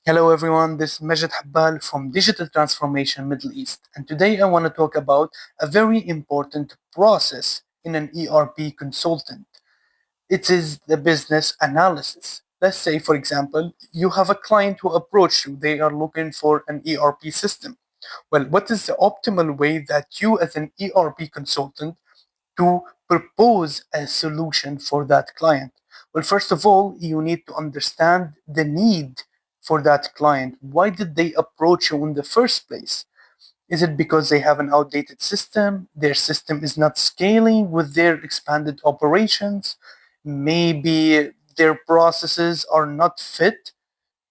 Hello everyone, this is Majid Habbal from Digital Transformation Middle East, and today I want to talk about a very important process in an ERP consultant. It is the business analysis. Let's say, for example, you have a client who approach you, they are looking for an ERP system. Well, what is the optimal way that you as an ERP consultant to propose a solution for that client? Well, first of all, you need to understand the need for that client. Why did they approach you in the first place? Is it because they have an outdated system? Their system is not scaling with their expanded operations? Maybe their processes are not fit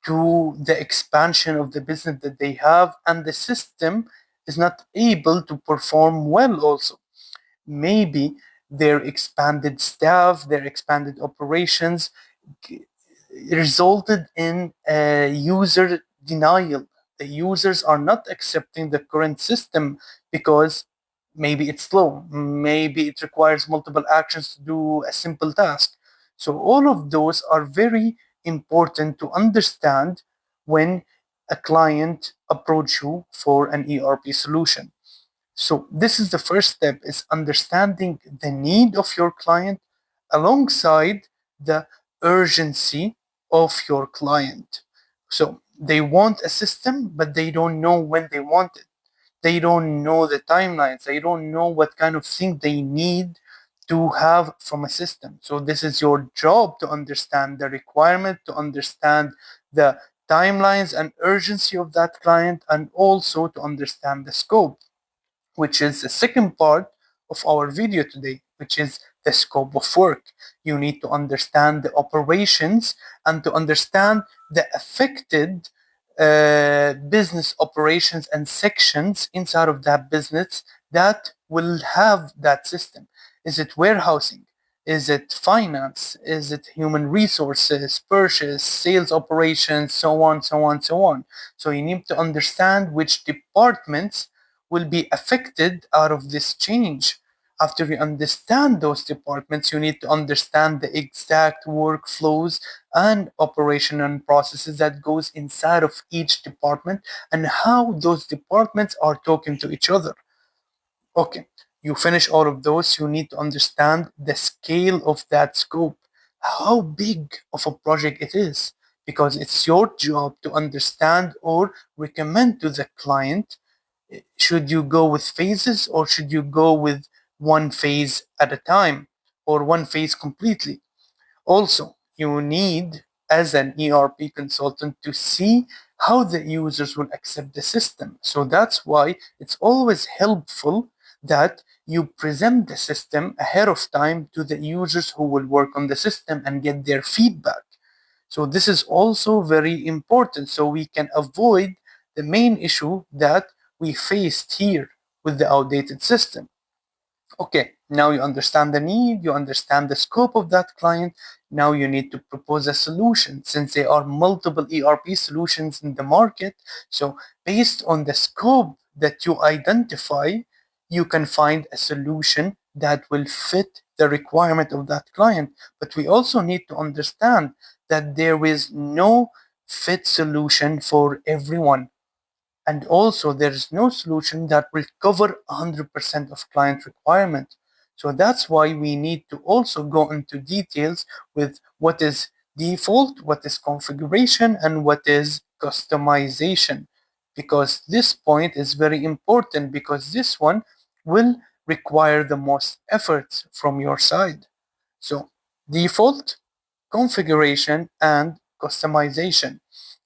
to the expansion of the business that they have, and the system is not able to perform well also. Maybe their expanded staff, their expanded operations resulted in user denial. The users are not accepting the current system because maybe it's slow, maybe it requires multiple actions to do a simple task. So, all of those are very important to understand when a client approach you for an ERP solution. So this is the first step, is understanding the need of your client alongside the urgency of your client. So they want a system, but they don't know when they want it. They don't know the timelines. They don't know what kind of thing they need to have from a system. So this is your job to understand the requirement, to understand the timelines and urgency of that client, and also to understand the scope, which is the second part of our video today, which is the scope of work. You need to understand the operations and to understand the affected business operations and sections inside of that business that will have that system. Is it warehousing? Is it finance? Is it human resources, purchase, sales operations, so on, so on, so on? So you need to understand which departments will be affected out of this change. After you understand those departments, you need to understand the exact workflows and operation and processes that goes inside of each department and how those departments are talking to each other. Okay, you finish all of those, you need to understand the scale of that scope, how big of a project it is, because it's your job to understand or recommend to the client, should you go with phases or should you go with one phase at a time or one phase completely. Also, you need, as an ERP consultant, to see how the users will accept the system. So that's why it's always helpful that you present the system ahead of time to the users who will work on the system and get their feedback. So this is also very important so we can avoid the main issue that we faced here with the outdated system. Okay, now you understand the need, you understand the scope of that client. Now you need to propose a solution since there are multiple ERP solutions in the market. So, based on the scope that you identify, you can find a solution that will fit the requirement of that client. But we also need to understand that there is no fit solution for everyone, and also there is no solution that will cover 100% of client requirement. So that's why we need to also go into details with what is default, what is configuration, and what is customization, because this point is very important, because this one will require the most effort from your side. So default, configuration, and customization.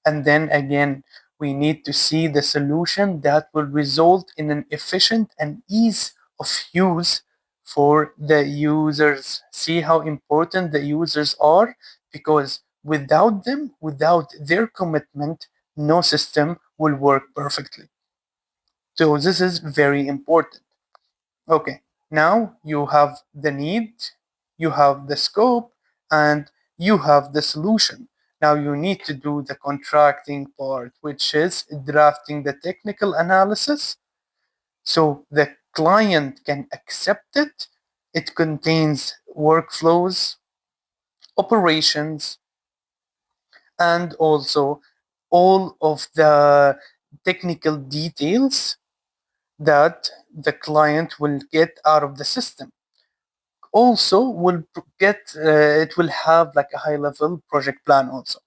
And then again, we need to see the solution that will result in an efficient and ease of use for the users. See how important the users are, because without them, without their commitment, no system will work perfectly. So this is very important. Okay, now you have the need, you have the scope, and you have the solution. Now you need to do the contracting part, which is drafting the technical analysis so the client can accept it. It contains workflows, operations, and also all of the technical details that the client will get out of the system. Also, will get it will have like a high level project plan also.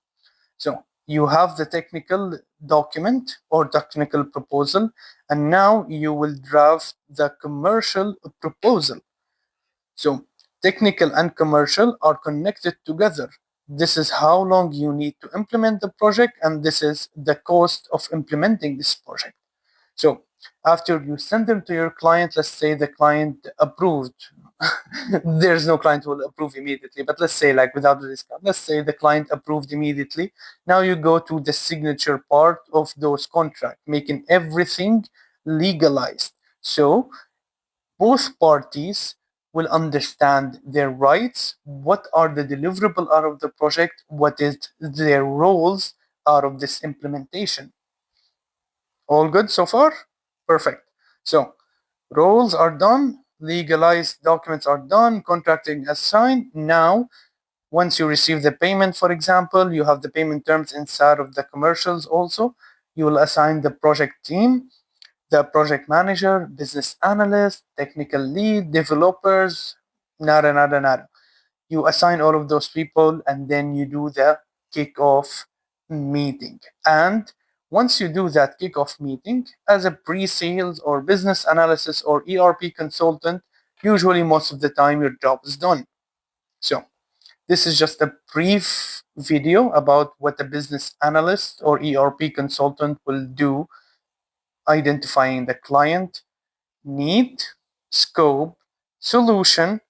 So you have the technical document or technical proposal, and now you will draft the commercial proposal. So technical and commercial are connected together. This is how long you need to implement the project, and this is the cost of implementing this project. So after you send them to your client, let's say the client approved. There's no client who will approve immediately, but let's say like without the discount, let's say the client approved immediately. Now you go to the signature part of those contracts, making everything legalized. So both parties will understand their rights, what are the deliverable out of the project, what is their roles out of this implementation. All good so far? Perfect. So roles are done, legalized documents are done, contracting is signed. Now, once you receive the payment, for example, you have the payment terms inside of the commercials also. You will assign the project team, the project manager, business analyst, technical lead, developers, nada. You assign all of those people and then you do the kickoff meeting. And once you do that kickoff meeting as a pre-sales or business analysis or ERP consultant, usually most of the time your job is done. So this is just a brief video about what a business analyst or ERP consultant will do, identifying the client, need, scope, solution,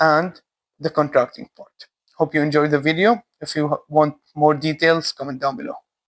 and the contracting part. Hope you enjoyed the video. If you want more details, comment down below.